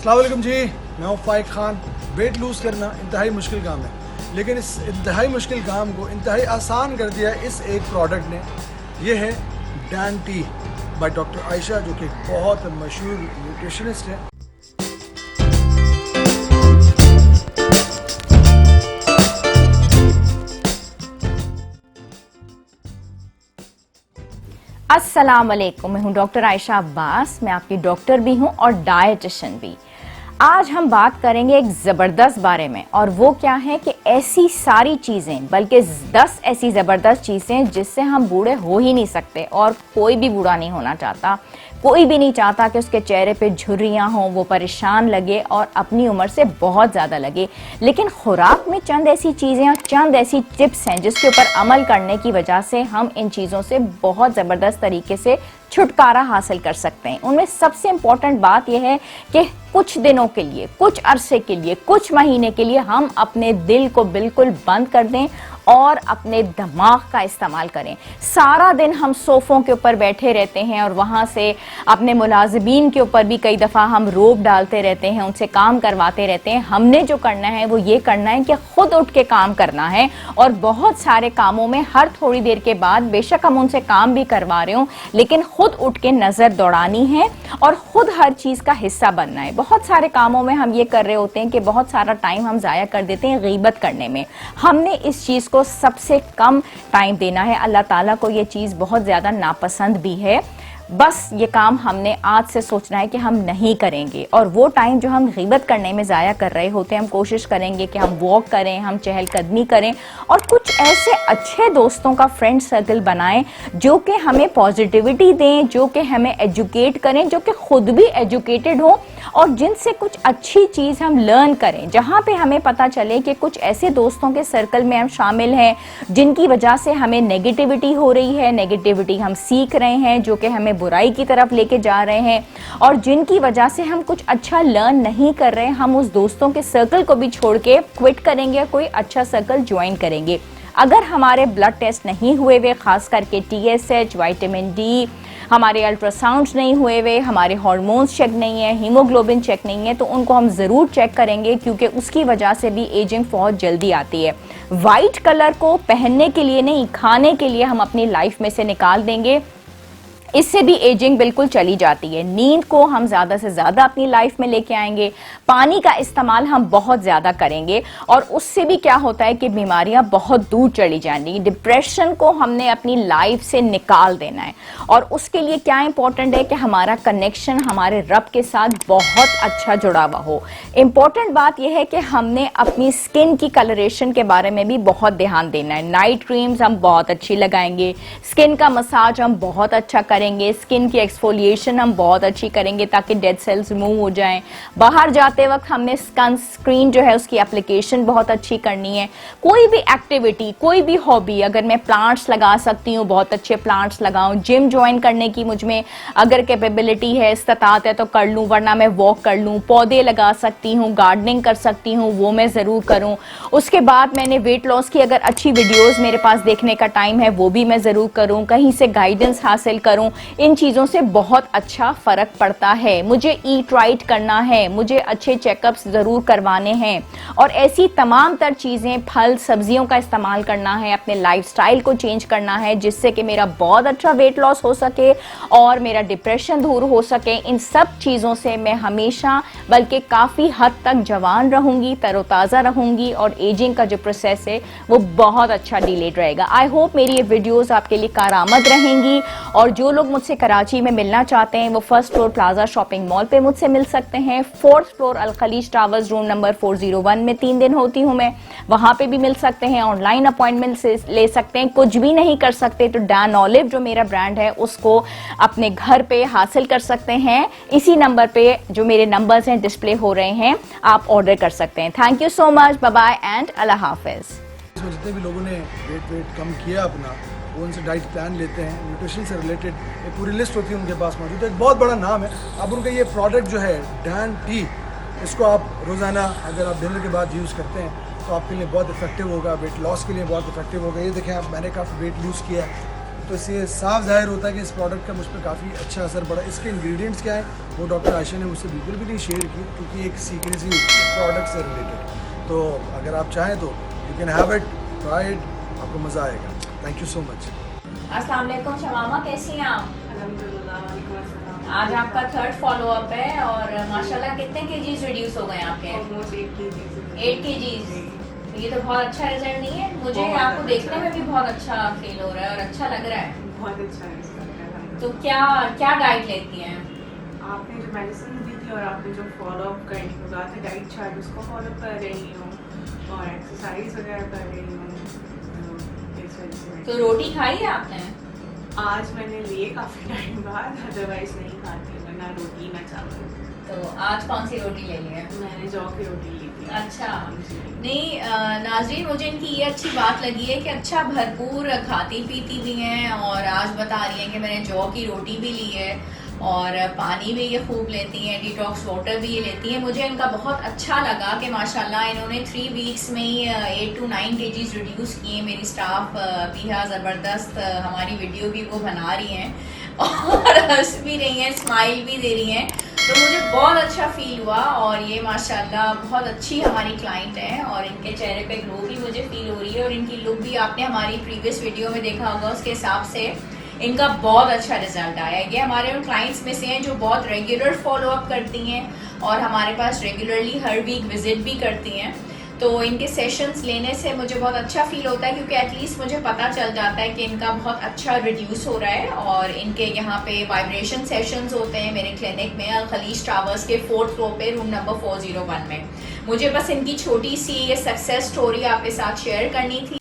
अस्सलाम वालेकुम जी, मैं हूँ फ़ाइक खान। वेट लूज़ करना इंतहाई मुश्किल काम है, लेकिन इस इंतहाई मुश्किल काम को इंतहाई आसान कर दिया इस एक प्रोडक्ट ने। ये है Dan T by doctor Ayesha, जो कि बहुत मशहूर न्यूट्रिशनिस्ट है। अस्सलाम वालेकुम, मैं हूं डॉक्टर आयशा अब्बास। मैं आपकी डॉक्टर भी हूं और डाइटिशियन भी। आज हम बात करेंगे एक ज़बरदस्त बारे में, और वो क्या है कि ऐसी सारी चीज़ें, बल्कि 10 ऐसी ज़बरदस्त चीज़ें जिससे हम बूढ़े हो ही नहीं सकते, और कोई भी बूढ़ा नहीं होना चाहता। कोई भी नहीं चाहता कि उसके चेहरे पे झुर्रियाँ हों, वो परेशान लगे और अपनी उम्र से बहुत ज़्यादा लगे। लेकिन खुराक में चंद ऐसी चीज़ें और चंद ऐसी टिप्स हैं जिसके ऊपर अमल करने की वजह से हम इन चीज़ों से बहुत ज़बरदस्त तरीके से छुटकारा हासिल कर सकते हैं। उनमें सबसे इम्पॉर्टेंट बात यह है कि कुछ दिनों के लिए, कुछ अरसे के लिए, कुछ महीने के लिए हम अपने दिल को बिल्कुल बंद कर दें और अपने दिमाग का इस्तेमाल करें। सारा दिन हम सोफ़ों के ऊपर बैठे रहते हैं और वहाँ से अपने मुलाजिमीन के ऊपर भी कई दफ़ा हम रोब डालते रहते हैं, उनसे काम करवाते रहते हैं। हमने जो करना है वो ये करना है कि खुद उठ के काम करना है, और बहुत सारे कामों में हर थोड़ी देर के बाद बेशक हम उनसे काम भी करवा रहे हों, लेकिन खुद उठ के नज़र दौड़ानी है और खुद हर चीज़ का हिस्सा बनना है। बहुत सारे कामों में हम ये कर रहे होते हैं कि बहुत सारा टाइम हम ज़ाया कर देते हैं गीबत करने में। हमने इस चीज़ को सबसे कम टाइम देना है। अल्लाह ताला को ये चीज़ बहुत ज़्यादा नापसंद भी है। बस ये काम हमने आज से सोचना है कि हम नहीं करेंगे, और वो टाइम जो हम गीबत करने में ज़ाया कर रहे होते हैं, हम कोशिश करेंगे कि हम वॉक करें, हम चहलकदमी करें, और कुछ ऐसे अच्छे दोस्तों का फ्रेंड सर्कल बनाएं जो कि हमें पॉजिटिविटी दें, जो कि हमें एजुकेट करें, जो कि खुद भी एजुकेटेड हो, और जिनसे कुछ अच्छी चीज़ हम लर्न करें। जहाँ पे हमें पता चले कि कुछ ऐसे दोस्तों के सर्कल में हम शामिल हैं जिनकी वजह से हमें नेगेटिविटी हो रही है, नेगेटिविटी हम सीख रहे हैं, जो कि हमें बुराई की तरफ लेके जा रहे हैं, और जिनकी वजह से हम कुछ अच्छा लर्न नहीं कर रहे हैं, हम उस दोस्तों के सर्कल को भी छोड़ के क्विट करेंगे, कोई अच्छा सर्कल ज्वाइन करेंगे। अगर हमारे ब्लड टेस्ट नहीं हुए हुए, खास करके TSH, विटामिन D, हमारे अल्ट्रासाउंड्स नहीं हुए हुए, हमारे हार्मोन्स चेक नहीं है, हीमोग्लोबिन चेक नहीं है, तो उनको हम ज़रूर चेक करेंगे, क्योंकि उसकी वजह से भी एजिंग बहुत जल्दी आती है। वाइट कलर को पहनने के लिए नहीं, खाने के लिए हम अपनी लाइफ में से निकाल देंगे, इससे भी एजिंग बिल्कुल चली जाती है। नींद को हम ज़्यादा से ज़्यादा अपनी लाइफ में लेके आएंगे, पानी का इस्तेमाल हम बहुत ज़्यादा करेंगे, और उससे भी क्या होता है कि बीमारियां बहुत दूर चली जाएंगी। डिप्रेशन को हमने अपनी लाइफ से निकाल देना है, और उसके लिए क्या इंपॉर्टेंट है कि हमारा कनेक्शन हमारे रब के साथ बहुत अच्छा जुड़ा हुआ हो। इंपॉर्टेंट बात यह है कि हमने अपनी स्किन की कलरेशन के बारे में भी बहुत ध्यान देना है। नाइट क्रीम्स हम बहुत अच्छी लगाएंगे, स्किन का मसाज हम बहुत अच्छा करेंगे, स्किन की एक्सफोलिएशन हम बहुत अच्छी करेंगे ताकि डेड सेल्स रिमूव हो जाएं। बाहर जाते वक्त हमने सनस्क्रीन जो है उसकी एप्लीकेशन बहुत अच्छी करनी है। कोई भी एक्टिविटी, कोई भी हॉबी, अगर मैं प्लांट्स लगा सकती हूँ, बहुत अच्छे प्लांट्स लगाऊं, जिम ज्वाइन करने की मुझ में अगर कैपेबिलिटी है, इस्तात है, तो कर लूँ, वरना मैं वॉक कर लूँ, पौधे लगा सकती हूँ, गार्डनिंग कर सकती हूँ, वो मैं ज़रूर करूँ। उसके बाद मैंने वेट लॉस की अगर अच्छी वीडियोज़ मेरे पास देखने का टाइम है, वो भी मैं ज़रूर करूँ, कहीं से गाइडेंस हासिल करूँ। इन चीज़ों से बहुत अच्छा फ़र्क पड़ता है। मुझे ईट राइट करना है, मुझे अच्छे चेकअप्स ज़रूर करवाने हैं, और ऐसी तमाम तर चीज़ें, फल सब्जियों का इस्तेमाल करना है, अपने लाइफस्टाइल को चेंज करना है, जिससे कि मेरा बहुत अच्छा वेट लॉस हो सके और मेरा डिप्रेशन दूर हो सके। इन सब चीज़ों से मैं हमेशा, बल्कि काफ़ी हद तक जवान रहूँगी, तरोताज़ा रहूँगी, और एजिंग का जो प्रोसेस है वो बहुत अच्छा डिलेड रहेगा। आई होप मेरी ये वीडियोज़ आपके लिए कारआमद रहेंगी, और जो लोग मुझसे कराची में मिलना चाहते हैं वो first floor plaza shopping mall पे मुझसे मिल सकते हैं। 4th फ्लोर अल खलीज टावर्स, रूम नंबर 401 में 3 दिन होती हूँ मैं, वहां पे भी मिल सकते हैं। ऑनलाइन अपॉइंटमेंट से ले सकते हैं। कुछ भी नहीं कर सकते तो डैन ऑलिव जो मेरा ब्रांड है उसको अपने घर पे हासिल कर सकते हैं। इसी नंबर पे जो मेरे नंबर्स हैं डिस्प्ले हो रहे हैं, आप ऑर्डर कर सकते हैं। Thank you so much, bye bye and अल्लाह हाफिज। जितने भी लोगों ने वेट कम किया अपना, वो उनसे डाइट प्लान लेते हैं, न्यूट्रिशन से रिलेटेड एक पूरी लिस्ट होती है उनके पास मौजूद। तो एक बहुत बड़ा नाम है। अब उनका ये प्रोडक्ट जो है डैन टी, इसको आप रोज़ाना अगर आप डिनर के बाद यूज़ करते हैं तो आपके लिए बहुत इफेक्टिव होगा, वेट लॉस के लिए बहुत इफेक्टिव होगा। ये देखें आप, मैंने काफ़ी वेट लूज़ किया है, तो इससे साफ जाहिर होता है कि इस प्रोडक्ट का मुझ पर काफ़ी अच्छा असर पड़ा। इसके इंग्रेडिएंट्स क्या है वो डॉक्टर आयशा ने मुझसे बिल्कुल भी नहीं शेयर की, क्योंकि एक सीक्रेसी प्रोडक्ट से रिलेटेड। तो अगर आप चाहें तो you can have it, try it, आपको मज़ा आएगा। Thank you so much. अस्सलाम वालेकुम शमामा, कैसी हैं आप? अल्हम्दुलिल्लाह, वालेकुम अस्सलाम। आज आपका थर्ड फॉलोअप है और माशाल्लाह कितने केजीज रिड्यूस हो गए आपके? Almost 8 kg। 8 केजीज। ये तो बहुत अच्छा रिजल्ट नहीं है? मुझे बहुत आपको अच्छा। देखने में भी बहुत अच्छा फील हो रहा है और अच्छा लग रहा है। बहुत अच्छा है इसका तो क्या क्या डाइट लेती हैं? आपने जो मेडिसिन दी थी और आपने जो फॉलो अप करने को कहा था डाइट चार्ट, उसको फॉलो कर रही हूँ और एक्सरसाइज वगैरह कर रही हूँ। तो इस वजह से तो रोटी खाई है आपने? आज मैंने लिए काफ़ी टाइम बाद, अदरवाइज नहीं खाती मैं, ना रोटी ना चावल। तो आज कौन सी रोटी ले ली है? मैंने जौ की रोटी ली थी। अच्छा। जी। नहीं नाजरीन, मुझे इनकी ये अच्छी बात लगी है कि अच्छा भरपूर खाती पीती भी हैं और आज बता रही हैं कि मैंने जौ की रोटी भी ली है और पानी भी ये खूब लेती हैं, डिटॉक्स वाटर भी ये लेती हैं। मुझे इनका बहुत अच्छा लगा कि माशाल्लाह इन्होंने 3 वीक्स में ही 8 to 9 केजीज रिड्यूस किए। मेरी स्टाफ भी है ज़बरदस्त, हमारी वीडियो भी वो बना रही हैं और हंस भी रही हैं, स्माइल भी दे रही हैं। तो मुझे बहुत अच्छा फील हुआ और ये माशाल्लाह बहुत अच्छी हमारी क्लाइंट हैं और इनके चेहरे पे ग्लो भी मुझे फील हो रही है और इनकी लुक भी आपने हमारी प्रीवियस वीडियो में देखा होगा, उसके हिसाब से इनका बहुत अच्छा रिजल्ट आया है। ये हमारे उन क्लाइंट्स में से हैं जो बहुत रेगुलर फॉलोअप करती हैं और हमारे पास रेगुलरली हर वीक विजिट भी करती हैं। तो इनके सेशंस लेने से मुझे बहुत अच्छा फील होता है, क्योंकि एटलीस्ट मुझे पता चल जाता है कि इनका बहुत अच्छा रिड्यूस हो रहा है। और इनके यहाँ पे वाइब्रेशन सेशंस होते हैं मेरे क्लिनिक में अल खलीज टावर्स के 4th फ्लोर पे रूम नंबर 401 में। मुझे बस इनकी छोटी सी ये सक्सेस स्टोरी आपके साथ शेयर करनी थी।